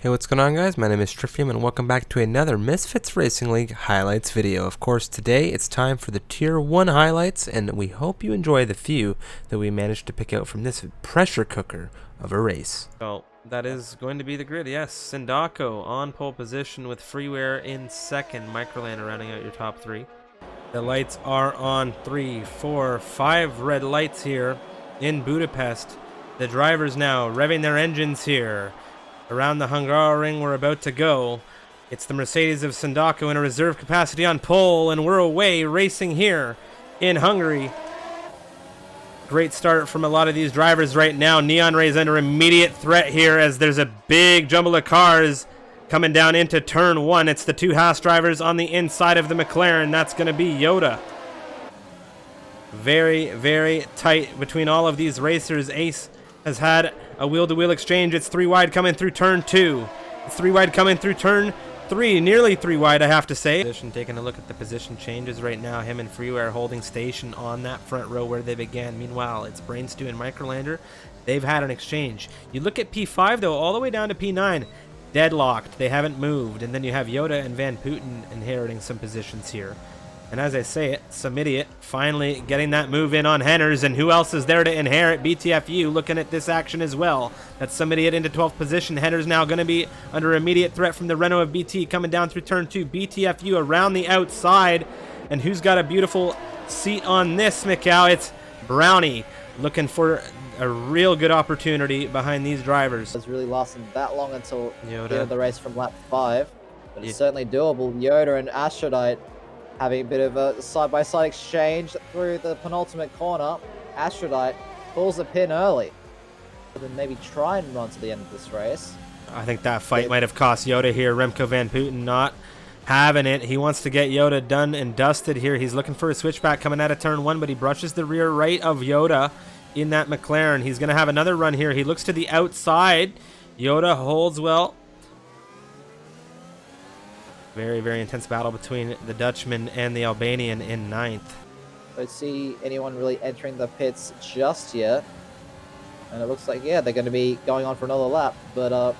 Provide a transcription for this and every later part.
Hey, what's going on, guys? My name is Trifium and welcome back to another Misfits Racing League highlights video. Of course, today it's time for the Tier 1 highlights, and we hope you enjoy the few that we managed to pick out from this pressure cooker of a race. So that is going to be the grid. Yes, Sindako on pole position with Freeware in second. Microlander rounding out your top three. The lights are on. 3, 4, 5 red lights here in Budapest. The drivers now revving their engines here. Around the Hungarian we're about to go. It's the Mercedes of Sindako in a reserve capacity on pole, and we're away racing here in Hungary. Great start from a lot of these drivers right now. Neon Ray's under immediate threat here as there's a big jumble of cars coming down into turn 1. It's the two Haas drivers on the inside of the McLaren. That's going to be Yoda. Very, very tight between all of these racers. Ace has had a wheel-to-wheel exchange. It's 3 wide coming through turn 2. It's 3 wide coming through turn 3. Nearly 3 wide, I have to say. Taking a look at the position changes right now. Him and Freeware holding station on that front row where they began. Meanwhile, it's Brainstew and Microlander. They've had an exchange. You look at P5, though, all the way down to P9. Deadlocked. They haven't moved. And then you have Yoda and Van Putten inheriting some positions here. And as I say it, some idiot finally getting that move in on Henners, and who else is there to inherit? BTFU looking at this action as well. That's some idiot into 12th position. Henners now going to be under immediate threat from the Renault of BT coming down through turn 2. BTFU around the outside, and who's got a beautiful seat on this, Mikau? It's Brownie looking for a real good opportunity behind these drivers. It's really lasted that long until the end Yoda. of the race from lap 5, but it's certainly doable. Yoda and Aphrodite having a bit of a side-by-side exchange through the penultimate corner. Aphrodite pulls the pin early, then maybe try and run to the end of this race. I think that fight might have cost Yoda here. Remco Van Putten not having it. He wants to get Yoda done and dusted here. He's looking for a switchback coming out of turn 1, but he brushes the rear right of Yoda in that McLaren. He's going to have another run here. He looks to the outside. Yoda holds well. Very, very intense battle between the Dutchman and the Albanian in 9th. Don't see anyone really entering the pits just yet. And it looks like, yeah, they're going to be going on for another lap. But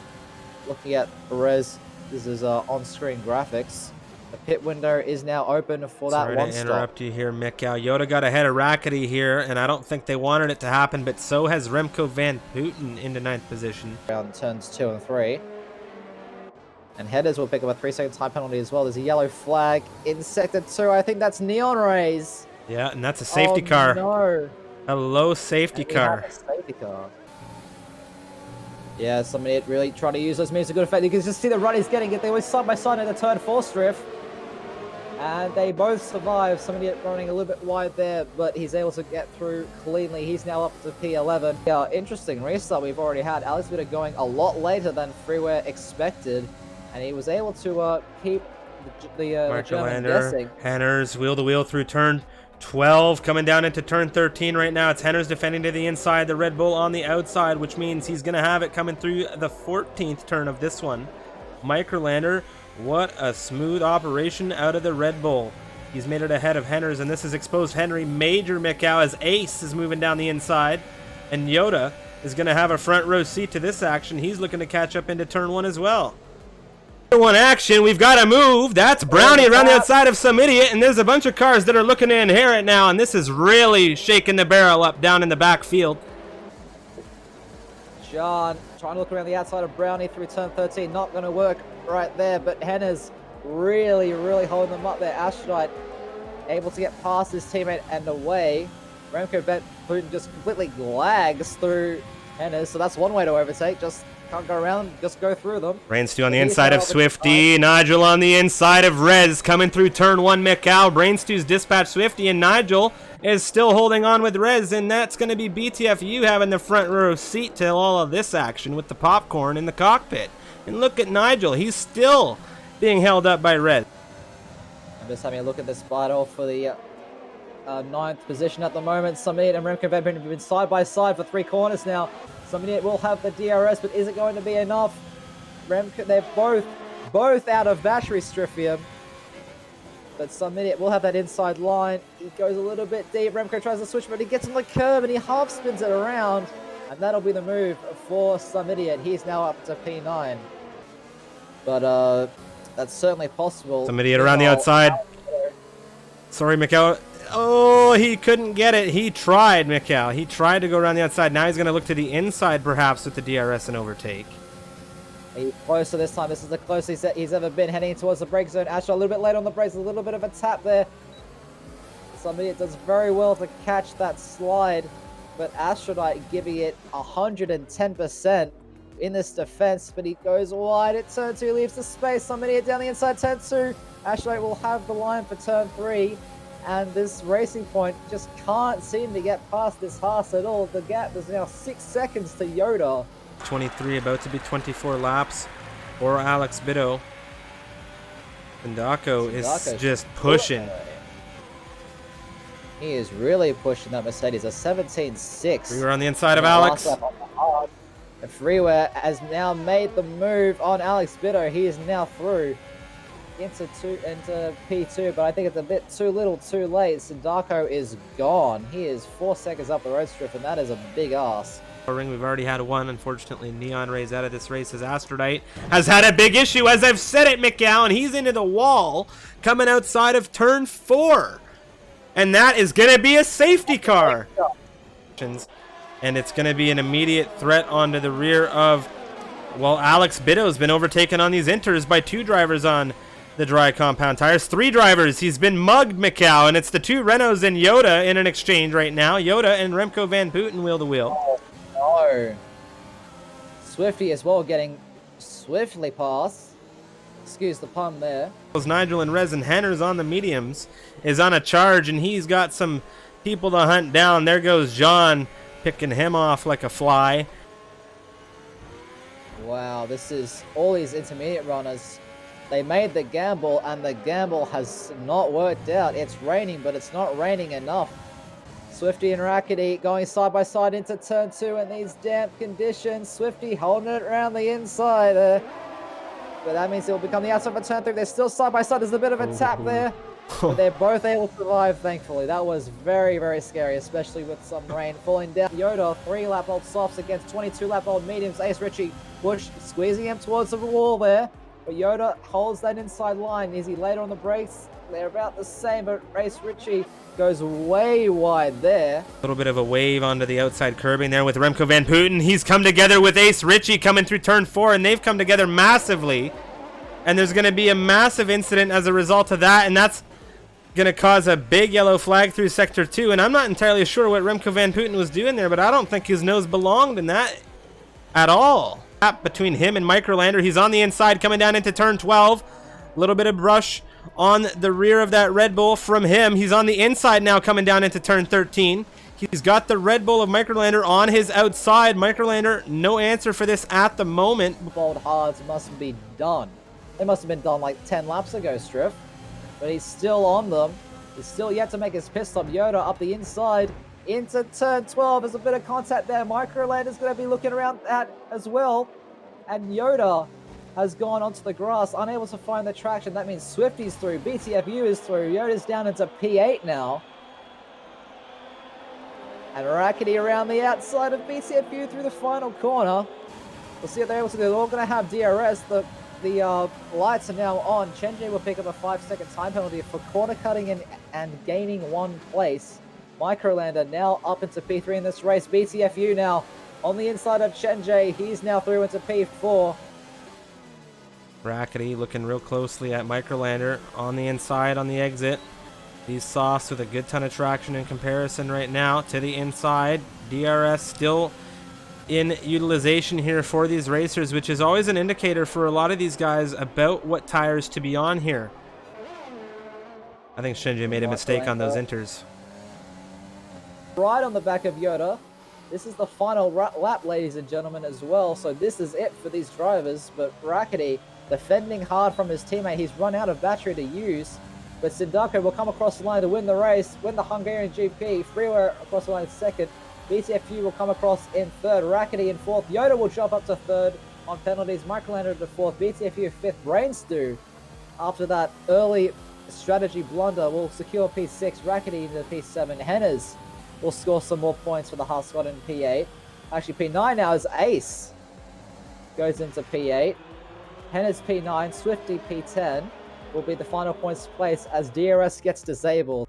looking at Perez, this is on-screen graphics. The pit window is now open for that one stop. Sorry to interrupt you here, Mikau. Yoda got ahead of Rackety here, and I don't think they wanted it to happen, but so has Remco Van Putten into 9th position. Around turns 2 and 3. And Headers will pick up a 3-second time penalty as well. There's a yellow flag in sector 2. I think that's Neon Rays. Yeah, and that's a safety car. No. A low safety car. Safety car. Yeah, somebody really trying to use those moves to good effect. You can just see the run getting it. They were side by side in the turn 4 drift. And they both survive. Somebody running a little bit wide there, but he's able to get through cleanly. He's now up to P11. Yeah, interesting restart we've already had. Alex Bitter going a lot later than Freeware expected. And he was able to keep the German guessing. Henners wheel-to-wheel through turn 12, coming down into turn 13 right now. It's Henners defending to the inside, the Red Bull on the outside, which means he's going to have it coming through the 14th turn of this one. Microlander, what a smooth operation out of the Red Bull. He's made it ahead of Henners, and this has exposed Henry major Mikau as Ace is moving down the inside. And Yoda is going to have a front row seat to this action. He's looking to catch up into turn 1 as well. One action, we've got to move. That's Brownie around the outside of some idiot, and there's a bunch of cars that are looking to inherit now, and this is really shaking the barrel up down in the backfield. John trying to look around the outside of Brownie through turn 13, not going to work right there, but Henner's really, really holding them up there. Aphrodite able to get past his teammate and away. Remco Van Putten just completely lags through Henner's, so that's one way to overtake. Just can't go around, just go through them. Brainstew on the inside of Swifty. Nigel on the inside of Rez coming through turn 1. Mikau. Brainstew's dispatched Swifty, and Nigel is still holding on with Rez, and that's going to be BTFU having the front row seat to all of this action with the popcorn in the cockpit. And look at Nigel. He's still being held up by Rez. I'm just having a look at this battle for the 9th position at the moment. Summit and Remco Van Putten have been side by side for 3 corners now. Summit will have the DRS, but is it going to be enough? Remco, they're both out of battery, Strifium. But Summit will have that inside line. He goes a little bit deep. Remco tries to switch, but he gets on the curb and he half spins it around. And that'll be the move for Summit. He's now up to P9. but that's certainly possible. Somebody around the outside. Sorry, Mikhail. Oh, he couldn't get it. He tried, Mikhail. He tried to go around the outside. Now he's going to look to the inside, perhaps, with the DRS and overtake. He's closer this time. This is the closest he's ever been, heading towards the brake zone. Astra a little bit late on the brakes. A little bit of a tap there. Somebody does very well to catch that slide, but Astrodite giving it 110% in this defense, but he goes wide at turn 2, leaves the space. Somebody down the inside turn 2. Astrodite will have the line for turn 3. And this Racing Point just can't seem to get past this Haas at all. The gap is now 6 seconds to Yoda. 23, about to be 24 laps for Alex Bido. And Daco is just pushing. He is really pushing that Mercedes. A 17.6. We were on the inside of Alex. The Freeway has now made the move on Alex Bido. He is now through into P2, but I think it's a bit too little too late. Sindako is gone. He is 4 seconds up the road strip, and that is a big ass. We've already had one. Unfortunately, Neon Ray's out of this race as Astrodite has had a big issue, as I've said it, Mikhail, and he's into the wall coming outside of turn 4. And that is going to be a safety car. And it's going to be an immediate threat onto the rear of, well, Alex Bido's been overtaken on these inters by 2 drivers on the dry compound tires. 3 drivers. He's been mugged, Mikhail, and it's the 2 Renaults and Yoda in an exchange right now. Yoda and Remco Van Putten wheel to wheel. Oh, no. Swifty as well, getting swiftly past. Excuse the pun there. Nigel and Resin Henners on the mediums is on a charge, and he's got some people to hunt down. There goes John, picking him off like a fly. Wow, this is all these intermediate runners. They made the gamble, and the gamble has not worked out. It's raining, but it's not raining enough. Swifty and Rackety going side by side into turn 2 in these damp conditions. Swifty holding it around the inside there. But that means it will become the outside for turn 3. They're still side by side. There's a bit of a tap there. But they're both able to survive, thankfully. That was very, very scary, especially with some rain falling down. Yoda, 3-lap-old softs against 22-lap-old mediums. Ace Ritchie, Bush squeezing him towards the wall there. But Yoda holds that inside line. Is he later on the brakes? They're about the same, but Ace Ritchie goes way wide there. A little bit of a wave onto the outside curbing there with Remco Van Putten. He's come together with Ace Ritchie coming through turn 4, and they've come together massively. And there's going to be a massive incident as a result of that, and that's going to cause a big yellow flag through sector 2. And I'm not entirely sure what Remco Van Putten was doing there, but I don't think his nose belonged in that at all. Between him and Microlander, he's on the inside coming down into turn 12. A little bit of brush on the rear of that Red Bull from him. He's on the inside now coming down into turn 13. He's got the Red Bull of Microlander on his outside. Microlander, no answer for this at the moment. Bold hards must be done. They must have been done like 10 laps ago, Striff. But he's still on them. He's still yet to make his pit stop. Yoda up the inside into turn 12. There's a bit of contact there. Microlander's going to be looking around that as well. And Yoda has gone onto the grass, unable to find the traction. That means Swifty's through. BTFU is through. Yoda's down into P8 now. And Rackety around the outside of BTFU through the final corner. We'll see what they're able to do. They're all going to have DRS. The lights are now on. Chenji will pick up a 5-second time penalty for corner cutting and gaining 1 place. Microlander now up into P3 in this race. BTFU now on the inside of Chenji. He's now through into P4. Rackety looking real closely at Microlander on the inside on the exit. These softs with a good ton of traction in comparison right now to the inside. DRS still in utilization here for these racers, which is always an indicator for a lot of these guys about what tires to be on here. I think Shinji made a mistake on those inters. Right on the back of Yoda. This is the final lap, ladies and gentlemen, as well. So this is it for these drivers. But Rackety defending hard from his teammate. He's run out of battery to use. But Sindako will come across the line to win the race, win the Hungarian GP. Freeway across the line in second. BTFU will come across in third. Rackety in fourth. Yoda will jump up to third on penalties. Microlander to fourth. BTFU fifth. Brainstew, after that early strategy blunder, will secure P6. Rackety into P7. Henners will score some more points for the Haas squad in P8. Actually, P9 now is Ace. Goes into P8. Hennis P9, Swifty P10 will be the final points place as DRS gets disabled.